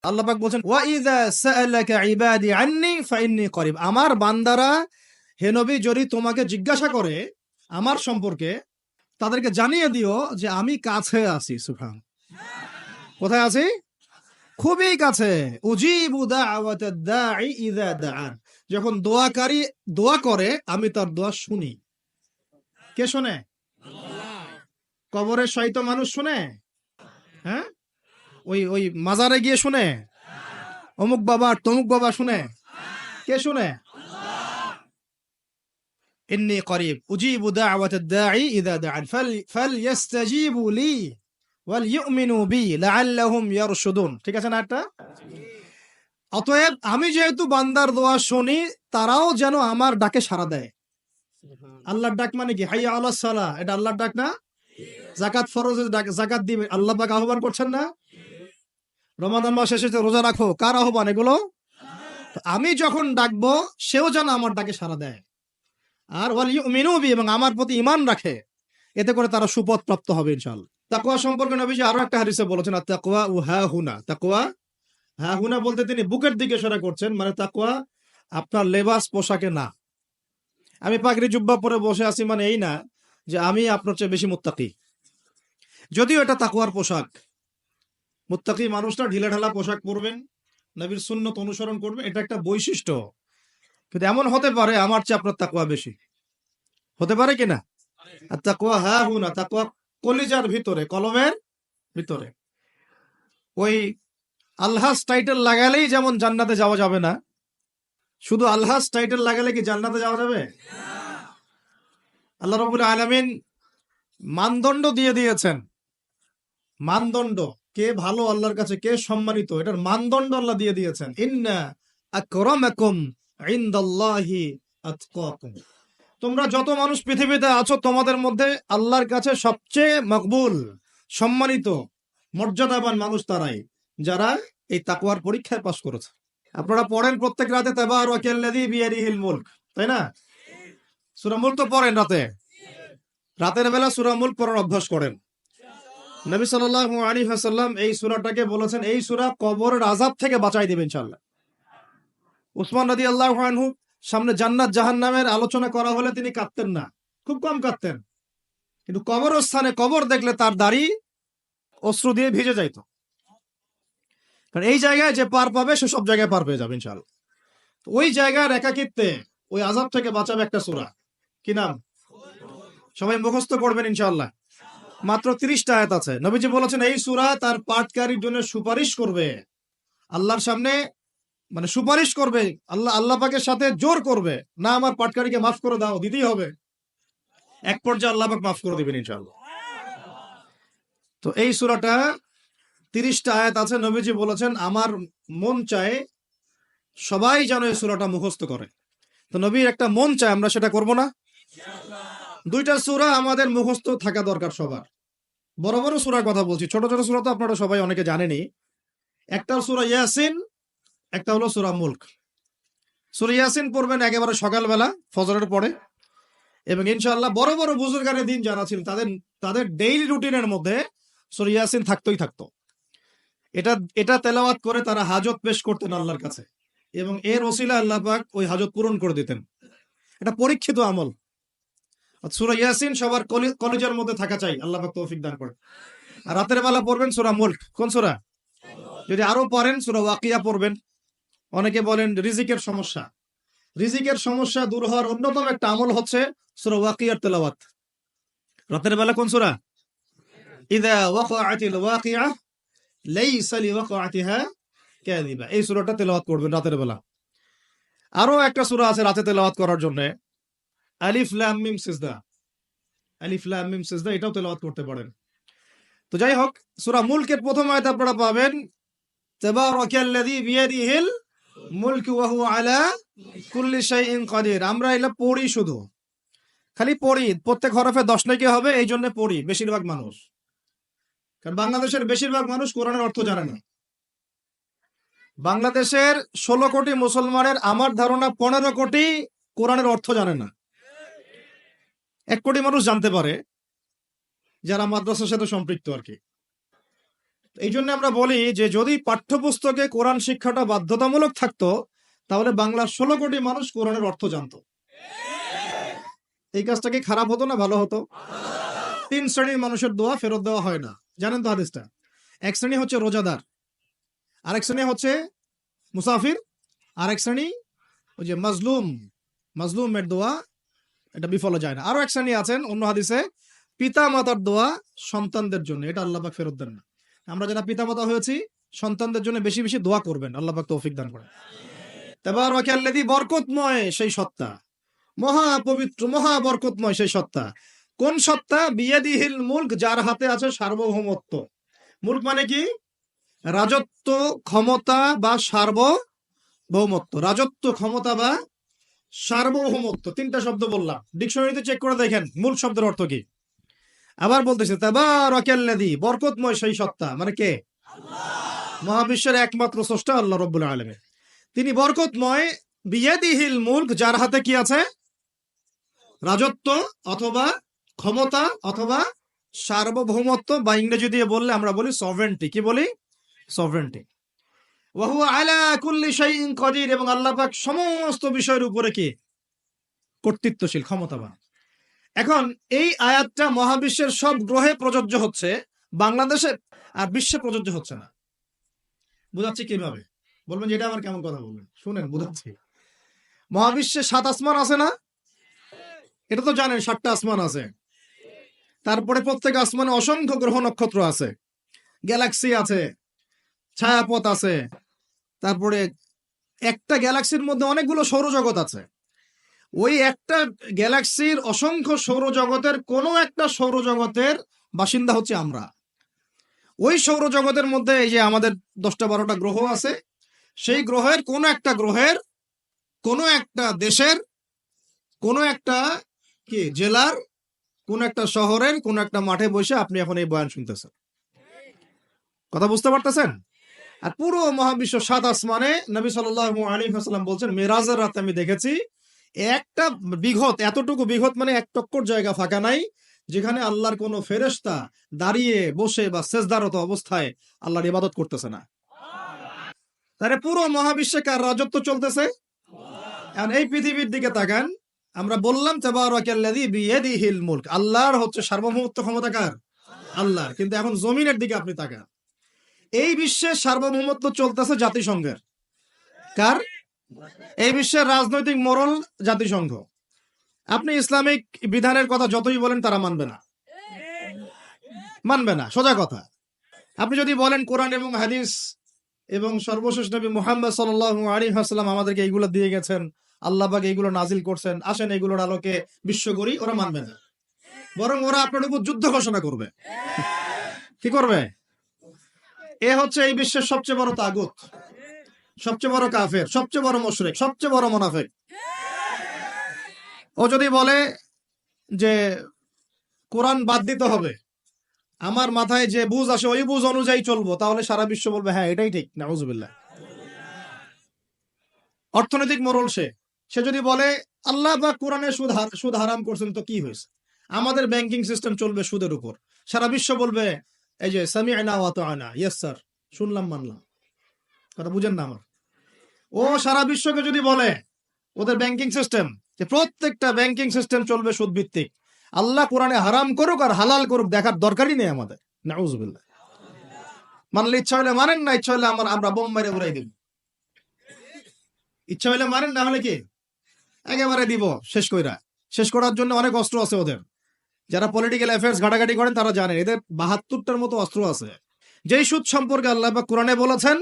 আল্লাহ পাক বলছেন ওয়া ইযা সাআলাকা ইবাদি আন্নী ফাইন্নী করিব, আমার বান্দারা হে নবী যদি তোমাকে জিজ্ঞাসা করে আমার সম্পর্কে, তাদেরকে জানিয়ে দিও যে আমি কাছে আছি। সুবহান, কোথায় আছি? খুবই কাছে। উজিবু দাওয়াতাদ দাঈ ইযা দাআন, যখন দোয়াকারী দোয়া করে আমি তার দোয়া শুনি। কে শুনে? কবরে শয়িত মানুষ শুনে? হ্যাঁ, ওই মাজারে গিয়ে শুনে? অমুক বাবা তমুক বাবা শুনে? কে শুনে? ইন্নী করিব উজিবু দাওয়াতাদ দাঈ ইযা দাআন ফালইস্তাজিবু লি ওয়াল ইউমিনু বি লাআল্লাহুম ইয়ারশুদুন। ঠিক আছে না একটা? অতএব আমি যেহেতু বান্দার দোয়া শুনি, তারাও যেন আমার ডাকে সাড়া দেয়। আল্লাহর ডাক মানে কি? হাইয়া আলাস সালাহ, এটা আল্লাহর ডাক না? যাকাত ফরজের ডাক, যাকাত দিবে, আল্লাহ পাক আহ্বান করছেন না? রমাদান মাস এসেছে, রোজা রাখো, কার আহ্বান এগুলো? তো আমি যখন ডাকবো সেও যেন আমার ডাকে সাড়া দেয়। আর ওয়াল ইউমিনু বি, এবং আমার প্রতি ঈমান রাখে, এতে করে তারা সুপথ প্রাপ্ত হবে ইনশাআল্লাহ। তাকওয়া সম্পর্কে নবীজি আরো একটা হাদিসে বলেছেন, আর তাকওয়া ও হা হুনা। তাকওয়া হা হুনা বলতে তিনি বুকের দিকে ইশারা করছেন, মানে তাকওয়া আপনার লেবাস পোশাকে না। আমি পাগড়ি জুব্বা পরে বসে আছি মানে এই না যে আমি আপনার চেয়ে বেশি মুত্তাকি, যদিও এটা তাকওয়ার পোশাক। মুত্তাকি মানুষরা ঢিলাঢালা পোশাক পরবেন, নবীর সুন্নত অনুসরণ করবেন, এটা একটা বৈশিষ্ট্য। কিন্তু এমন হতে পারে আমার চেয়ে আপনার তাকওয়া বেশি, হতে পারে কিনা? আর তাকওয়া হা হুনা, তাকওয়া কলিজার ভিতরে, কলমের ভিতরে। ওই আলহাজ টাইটেল লাগালেই যেমন জান্নাতে যাওয়া যাবে না, শুধু আলহাজ টাইটেল লাগালে কি জান্নাতে যাওয়া যাবে? আল্লাহ রাব্বুল আলামিন মানদণ্ড দিয়ে দিয়েছেন। মানদণ্ড, কে ভালো আল্লাহর কাছে, কে সম্মানিত, এটার মানদণ্ড আল্লাহ দিয়ে দিয়েছেন। ইন্না আকরামাকুম ইনদাল্লাহি আতকাকুম। তোমরা যত মানুষ পৃথিবীতে আছো, তোমাদের মধ্যে আল্লাহর কাছে সবচেয়ে মকবুল, সম্মানিত, মর্যাদাবান মানুষ তারাই যারা এই তাকওয়ার পরীক্ষায় পাশ করেছে। আপনারা পড়েন প্রত্যেক রাতে তাবারাকাল্লাযী বিয়াদিহিল মুলক, তাই না? সূরা মুলক তো পড়েন রাতে, রাতের বেলা সূরা মুলক পড়ার অভ্যাস করেন। নবী সাল্লাল্লাহু আলাইহি ওয়াসাল্লাম এই সূরাটাকে বলেছেন এই সূরা কবরের আযাব থেকে বাঁচাই দিবে ইনশাআল্লাহ। উসমান রাদিয়াল্লাহু আনহু সামনে জান্নাত জাহান্নামের আলোচনা করা হলে তিনি কাঁদতেন না, খুব কম কাঁদতেন, কিন্তু কবরস্থানে কবর দেখলে তার দাড়ি অশ্রু দিয়ে ভিজে যাইত। কারণ এই জায়গায় যে পার পাবে সে সব জায়গায় পার পেয়ে যাবে ইনশাআল্লাহ। ওই জায়গার একাকিত্বে ওই আযাব থেকে বাঁচাবে একটা সূরা, কি নাম? সবাই মুখস্থ করবেন ইনশাআল্লাহ। মাত্র 30টা আয়াত আছে। নবীজি বলেছেন এই সূরা তার পাঠকারীর জন্য সুপারিশ করবে আল্লাহর সামনে, মানে সুপারিশ করবে আল্লাহ পাকের সাথে জোর করবে, না আমার পাটকারীকে মাফ করে দাও, দিতেই হবে। এক পর্যায়ে আল্লাহ পাক মাফ করে দিবেন ইনশাআল্লাহ। তো এই সূরাটা 30টা আয়াত আছে। নবীজি বলেছেন আমার মন চায় সবাই যেন এই সূরাটা মুখস্থ করে। তো নবীর একটা মন চায়, আমরা সেটা করব না? দুইটা সূরা আমাদের মুখস্থ থাকা দরকার সবার। বড় বড় সূরার কথা বলছি, ছোট ছোট সূরা তো আপনারা সবাই অনেকে জানেনই। একটা সূরা ইয়াসিন, একটা হলো সূরা মুলক। সূরা ইয়াসিন পড়বেন একেবারে সকালবেলা ফজরের পরে, এবং ইনশাআল্লাহ বড় বড় বুজুর্গানের দিন যারা ছিলেন তাদের ডেইলি রুটিনের মধ্যে সূরা ইয়াসিন থাকতোই থাকতো। এটা তেলাওয়াত করে তারা হাজত পেশ করতেন আল্লাহর কাছে, এবং এর ওসিলা আল্লাহ পাক ওই হাজত পূরণ করে দিতেন। এটা পরীক্ষিত আমল। সূরা ইয়াসিন সবার কলেজের মধ্যে থাকা চাই, আল্লাহ পাক তৌফিক দান করেন। আর রাতের বেলা পড়বেন সূরা মুলক। কোন সূরা? যদি আরো পড়েন সূরা ওয়াকিয়া পড়বেন। অনেকে বলেন রিজিকের সমস্যা, রিজিকের সমস্যা দূর হওয়ার অন্যতম একটা আমল হচ্ছে সূরা ওয়াকিয়ার তেলাওয়াত। রাতের বেলা কোন সূরা? ইযা ওয়াকাআতিল ওয়াকিআ লাইসা লিওয়াকাআতিহা কাযিবা, এই সূরাটা তেলাওয়াত করবেন রাতের বেলা। আরো একটা সূরা আছে রাতে তেলাওয়াত করার জন্য, আলিফ লাম মিম সিজদা। আলিফ লাম মিম সিজদা, এটাও তেলাওয়াত করতে পারেন। তো যাই হোক, সূরা মুলকের প্রথম আয়াত আপনারা পাবেন তাবারাকাল্লাযী বিয়াদিহিল মুলকু ওয়া হুয়া আলা কুল্লি শাইইন কাদির। আমরা এটা পড়ি, শুধু খালি পড়ি, প্রত্যেক হরফে 10 নাকি হবে, এই জন্য পড়ি বেশিরভাগ মানুষ। কারণ বাংলাদেশের বেশিরভাগ মানুষ কোরআনের অর্থ জানে না। বাংলাদেশের 16 কোটি মুসলমানের আমার ধারণা 15 কোটি কোরআনের অর্থ জানে না। 1 কোটি মানুষ জানতে পারে যারা মাদ্রাসার সাথে সম্পৃক্ত আর কি। এই জন্য আমরা বলি যে যদি পাঠ্যপুস্তকে কোরআন শিক্ষাটা বাধ্যতামূলক থাকতো, তাহলে বাংলার 16 কোটি মানুষ কোরআনের অর্থ জানতো। এই কাজটা কি খারাপ হতো না ভালো হতো? 3 শ্রেণীর মানুষের দোয়া ফেরত দেওয়া হয় না, জানেন তো হাদিসটা। এক শ্রেণী হচ্ছে রোজাদার, আরেক শ্রেণী হচ্ছে মুসাফির, আরেক শ্রেণী ওই যে মাজলুমের দোয়া, এটা বিফলে যায় না। আরো এক শ্রেণী আছেন অন্য হাদিসে, পিতা মাতার দোয়া সন্তানদের জন্য, এটা আল্লাহ পাক ফেরত দেন না। আমরা যারা পিতা মাতা হয়েছি সন্তানদের জন্য বেশি বেশি দোয়া করবেন, আল্লাহ পাক তৌফিক দান করেন। তাবারাকাল্লাযী, বরকতময় সেই সত্তা, মহা পবিত্র মহা বরকতময় সেই সত্তা। কোন সত্তা? বিয়াদিহিল মুলক, যার হাতে আছে সার্বভৌমত্ব। মুলক মানে কি? রাজত্ব, ক্ষমতা বা সার্বভৌমত্ব। রাজত্ব, ক্ষমতা বা সার্বভৌমত্ব, 3টা শব্দ বললাম। ডিকশনারিতে চেক করে দেখেন মূল শব্দের অর্থ কি। আবার বলতেছে তাবারাকাল্লাযী, বরকতময় সেই সত্তা, মানে কে? মহাবিশ্বের একমাত্র স্রষ্টা আল্লাহ রাব্বুল আলামিন। তিনি বরকতময়, বিয়াদিহিল মুলক, যার হাতে কি আছে? রাজত্ব অথবা ক্ষমতা অথবা সার্বভৌমত্ব, বা ইংরেজি দিয়ে বললে আমরা বলি সভরেন্টি। কি বলি? সভরেন্টি। ওয়া হুয়া আলা কুল্লি শাইইন কাদির, এবং আল্লাহ পাক সমস্ত বিষয়ের উপরে কি? কর্তৃত্বশীল, ক্ষমতাবান। এখন এই আয়াতটা মহাবিশ্বের সব গ্রহে প্রযোজ্য হচ্ছে, বাংলাদেশে আর বিশ্বে প্রযোজ্য হচ্ছে না। বুঝাচ্ছি কিভাবে? বলবেন যে এটা আমার কেমন কথা বলবেন, শুনেন বুঝাচ্ছি। মহাবিশ্বে 7 আসমান আছে না? এটা তো জানেন 7টা আসমান আছে। তারপরে প্রত্যেক আসমানে অসংখ্য গ্রহ নক্ষত্র আছে, গ্যালাক্সি আছে, ছায়াপথ আছে। তারপরে একটা গ্যালাক্সির মধ্যে অনেকগুলো সৌরজগৎ আছে। ওই একটা গ্যালাক্সির অসংখ্য সৌরজগতের কোনো একটা সৌরজগতের বাসিন্দা হচ্ছে আমরা। ওই সৌরজগতের মধ্যে এই যে আমাদের 10টা 12টা গ্রহ আছে, সেই গ্রহের কোনো একটা গ্রহের, কোনো একটা দেশের, কোনো একটা কি জেলার, কোন একটা শহরের কোন একটা মাঠে বসে আপনি এখন এই বয়ান শুনতেছেন। কথা বুঝতে পারতেছেন? আর পুরো মহাবিশ্ব 7 আসমানে নবী সাল্লাল্লাহু আলাইহি ওয়াসাল্লাম বলছেন, মেরাজের রাতে আমি দেখেছি একটা বিঘত, এতটুকু বিঘত মানে 1 টক্কর জায়গা ফাঁকা নাই, যেখানে আল্লাহর কোনো ফেরেশতা দাঁড়িয়ে বসে বা সেজদারত অবস্থায় আল্লাহর ইবাদত করতেছে না। তাহলে পুরো মহাবিশ্বে কার রাজত্ব চলতেছে? এখন এই পৃথিবীর দিকে তাকান, আমরা বললাম তাবারাকাল্লাযী বিয়াদিহিল মুলক, আল্লাহর হচ্ছে সার্বভৌমত্ব, ক্ষমতা কার? আল্লাহর। কিন্তু এখন জমিনের দিকে আপনি তাকান, এই বিশ্বের সার্বভৌমত্ব চলতেছে জাতিসংঘের। কার? এই বিশ্বের রাজনৈতিক মোড়ল জাতিসংঘ। আপনি ইসলামিক বিধানের কথা যতই বলেন তারা মানবে না, মানবে না, সোজা কথা। আপনি যদি বলেন কোরআন এবং হাদিস এবং সর্বশেষ নবী মুহাম্মদ সাল্লাল্লাহু আলাইহি ওয়াসাল্লাম আমাদেরকে এইগুলো দিয়ে গেছেন, আল্লাহ পাক এইগুলো নাজিল করছেন, আসেন এইগুলোর আলোকে বিশ্ব করি, ওরা মানবে না। বরং ওরা আপনার উপর যুদ্ধ ঘোষণা করবে। কি করবে? এ হচ্ছে এই বিশ্বের সবচেয়ে বড় তাগুত, সবচেয়ে বড় কাফের, সবচেয়ে বড় মুশরিক, সবচেয়ে বড় মুনাফিক। ও যদি বলে যে কোরআন বাদ দিতে হবে, আমার মাথায় যে বুঝ আসে ওই বুঝ অনুযায়ী চলবো, তাহলে সারা বিশ্ব বলবে হ্যাঁ এটাই ঠিক। নাউজুবিল্লাহ। অর্থনৈতিক মোড়ল সে যদি বলে আল্লাহ বা কোরআনে সুদ হারাম করছেন, তো কি হয়েছে? আমাদের ব্যাংকিং সিস্টেম চলবে সুদের উপর, সারা বিশ্ব বলবে এই যে সামি'না ওয়া আতা'না, ইয়েস স্যার, শুনলাম মানলাম। কথা বুঝেন না আমার? ও সারা বিশ্বকে যদি বলে ওদের ব্যাংকিং সিস্টেম, যে প্রত্যেকটা ব্যাংকিং সিস্টেম চলবে সুদ ভিত্তিক, আল্লাহ কোরআনে হারাম করুক আর হালাল করুক দেখার দরকারই নেই আমাদের। নাউজুবিল্লাহ। মানলে ইচ্ছা হলে মানেন, না ইচ্ছা হলে আমরা বোম মেরে উড়াই দিব। ইচ্ছা হলে মানেন, না হলে কি একেবারে দিব শেষ করার জন্য অনেক অস্ত্র আছে ওদের। যারা পলিটিক্যাল অ্যাফেয়ার্স ঘাটাঘাটি করেন তারা জানেন এদের 72টার মতো অস্ত্র আছে। যেই সুদ সম্পর্কে আল্লাহ পাক কোরআনে বলেছেন,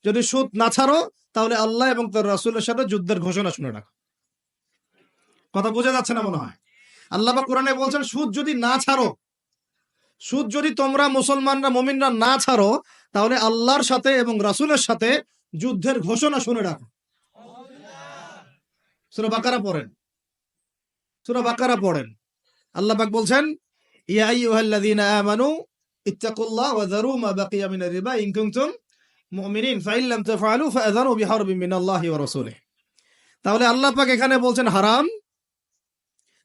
যদি সুদ না ছাড়ো তাহলে আল্লাহ এবং তার রাসূলের সাথে যুদ্ধের ঘোষণা শুনে রাখো। কথা বোঝা যাচ্ছে না মনে হয়? আল্লাহ পাক কোরআনে বলছেন সুদ যদি না ছাড়ো, সুদ যদি তোমরা মুসলমানরা মুমিনরা না ছাড়ো, তাহলে আল্লাহর সাথে এবং রাসূলের সাথে যুদ্ধের ঘোষণা শুনে রাখো। সূরা বাকারা পড়েন। আল্লাহ পাক বলছেন, ইয়া আইয়ুহাল্লাযীনা আমানু ইত্তাকুল্লাহ ওয়া যারু মা বাকিয়া মিনার রিবা ইন কুনতুম মুমিনিন ফাইন লাম তাফআলু ফাআযানু বিহারবিন মিনাল্লাহি ওয়া রাসূলিহি। তাহলে আল্লাহ পাক এখানে বলছেন হারাম,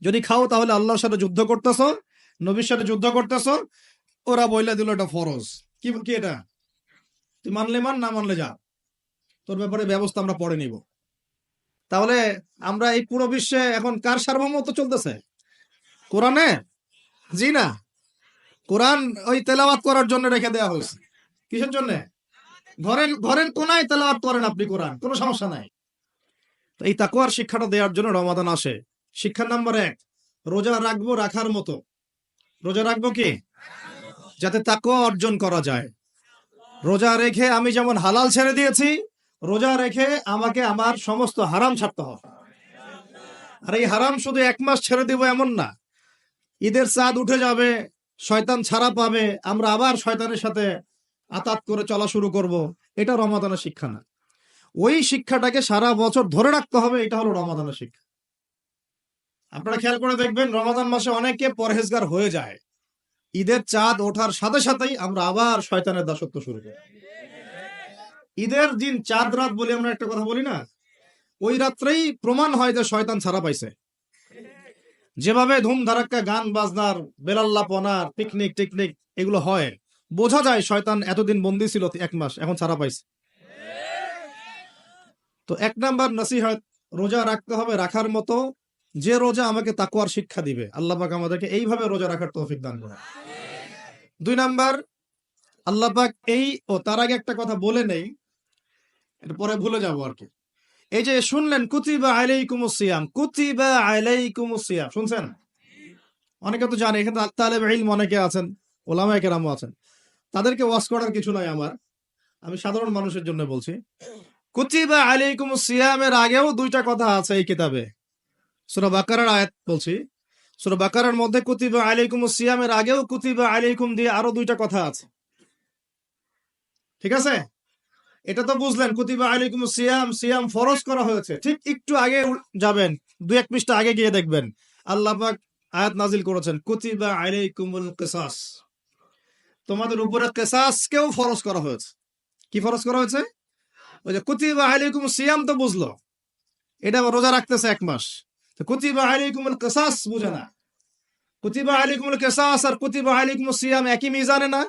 যদি খাও তাহলে আল্লাহর সাথে যুদ্ধ করতেছো, নবীর সাথে যুদ্ধ করতেছো। ওরা বইলা দিল এটা ফরজ, কি কি এটা? তুই মানলে মান, না মানলে যা, তোর ব্যাপারে ব্যবস্থা আমরা পরে নিব। তাহলে আমরা এই পুরো বিশ্বে এখন কার সার্বভৌমত্ব চলতেছে? কোরআনে? জি না। কোরআন ওই তেলাওয়াত করার জন্য রেখে দেওয়া হয়েছে। কিসের জন্য? ঘরের ঘরের কোনায় তেলাওয়াত করেন আপনি কোরআন, কোনো সমস্যা নাই। তো এই তাকওয়ার শিক্ষাটা দেওয়ার জন্য রমাদান আসে। শিক্ষা নাম্বার 1, রোজা রাখবো রাখার মতো। রোজা রাখবো কি? যাতে তাকওয়া অর্জন করা যায়। রোজা রেখে আমি যেমন হালাল ছেড়ে দিয়েছি, রোজা রেখে আমাকে আমার সমস্ত হারাম ছাড়তে হবে। আর এই হারাম শুধু 1 মাস ছেড়ে দিব এমন না। ঈদের চাঁদ উঠে যাবে, শয়তান ছাড়া পাবে, আমরা আবার শয়তানের সাথে আতাত করে চলা শুরু করব। এটা রমাদানের শিক্ষা না। ওই শিক্ষাটাকে সারা বছর ধরে রাখতে হবে, এটা হলো রমাদানের শিক্ষা। আপনারা খেয়াল করে দেখবেন, রমাদান মাসে অনেকে পরহেজগার হয়ে যায়, ঈদের চাঁদ ওঠার সাথে সাথেই আমরা আবার শয়তানের দাসত্ব শুরু করি। ঈদের দিন চাঁদ রাত বলে আমরা একটা কথা বলি না, ওই রাত্রেই প্রমাণ হয় যে শয়তান ছাড়া পাইছে। যেভাবে ধুম ধারাক্কা গান বাজনার, বেলাল্লাপনার, পিকনিক টিকনিক এগুলো হয়, বোঝা যায় শয়তান এতদিন বন্দী ছিল 1 মাস, এখন ছাড়া পাইছে। তো 1 নাম্বার নসিহত, রোজা রাখতে হবে রাখার মতো, যে রোজা আমাকে তাকওয়ার শিক্ষা দিবে। আল্লাহ পাক আমাদেরকে এইভাবে রোজা রাখার তৌফিক দান করেন। 2 নাম্বার, আল্লাহ পাক তার আগে একটা কথা বলে নেই, এটা পরে ভুলে যাবো আর কি। এই যে শুনলেন কুতিবা আলাইকুমুস সিয়াম, কুতিবা আলাইকুমুস সিয়াম, শুনছেন? অনেকে তো জানে, এখানে তালেব ইলম অনেকে আছেন, ওলামায়ে কেরামও আছেন, তাদেরকে ওয়াজ করার কিছু নাই আমার, আমি সাধারণ মানুষের জন্য বলছি। কুতিবা আলাইকুমুস সিয়ামের আগেও 2টা কথা আছে এই কিতাবে। সূরা বাকারার আয়াত বলছি, সূরা বাকারার মধ্যে কুতিবা আলাইকুমুস সিয়ামের আগেও কুতিবা আলাইকুম দিয়ে আরো 2টা কথা আছে। ঠিক আছে? এটা তো বুঝলেন, কুতিবা আলাইকুমুস সিয়াম, সিয়াম ফরজ করা হয়েছে। ঠিক একটু আগে যাবেন, 2-1 পৃষ্ঠা আগে গিয়ে দেখবেন আল্লাহ পাক আয়াত নাজিল করেছেন, কুতিবা আলাইকুমুল কিসাস, তোমাদের উপরে কিসাসকেও ফরজ করা হয়েছে। কি ফরজ করা হয়েছে? ওই যে কুতিবা আলাইকুমুস সিয়াম তো বুঝলো, এটা রোজা রাখতেছে 1 মাস, তো কুতিবা আলাইকুমুল কিসাস বুঝে না। কুতিবা আলাইকুমুল কিসাস আর কুতিবা আলাইকুমুস সিয়াম একই মিজানে না?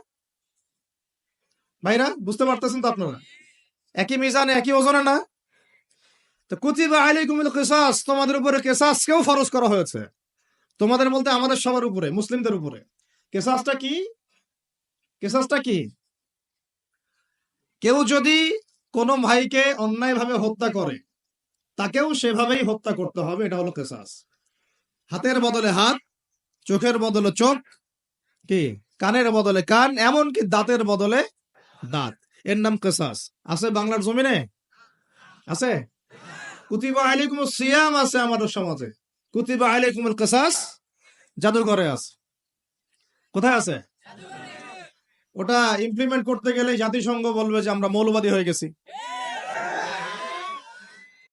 ভাইরা বুঝতে পারতেছেন তো আপনারা? একই মিজানে, একই ওজনে না? তো কুতিবা আলাইকুমুল কিসাস, তোমাদের উপরে কিসাসকেও ফরজ করা হয়েছে। তোমাদের বলতে আমাদের সবার উপরে, মুসলিমদের উপরে। কিসাসটা কি? কিসাসটা কি? কেউ যদি কোনো ভাইকে অন্যায়ভাবে হত্যা করে, তাকেও সেভাবেই হত্যা করতে হবে, এটা হলো কিসাস। হাতের বদলে হাত, চোখের বদলে চোখ, কি কানের বদলে কান, এমনকি দাঁতের বদলে দাঁত, এর নাম কিসাস। আছে বাংলার জমিনে? আছে? কুতিবা আলাইকুমুস সিয়াম আছে আমাদের সমাজে, কুতিবা আলাইকুমুল কিসাস জাদুঘরে আছে। কোথায় আছে? ওটা ইমপ্লিমেন্ট করতে গেলে জাতিসংঘ বলবে যে আমরা মৌলবাদী হয়ে গেছি।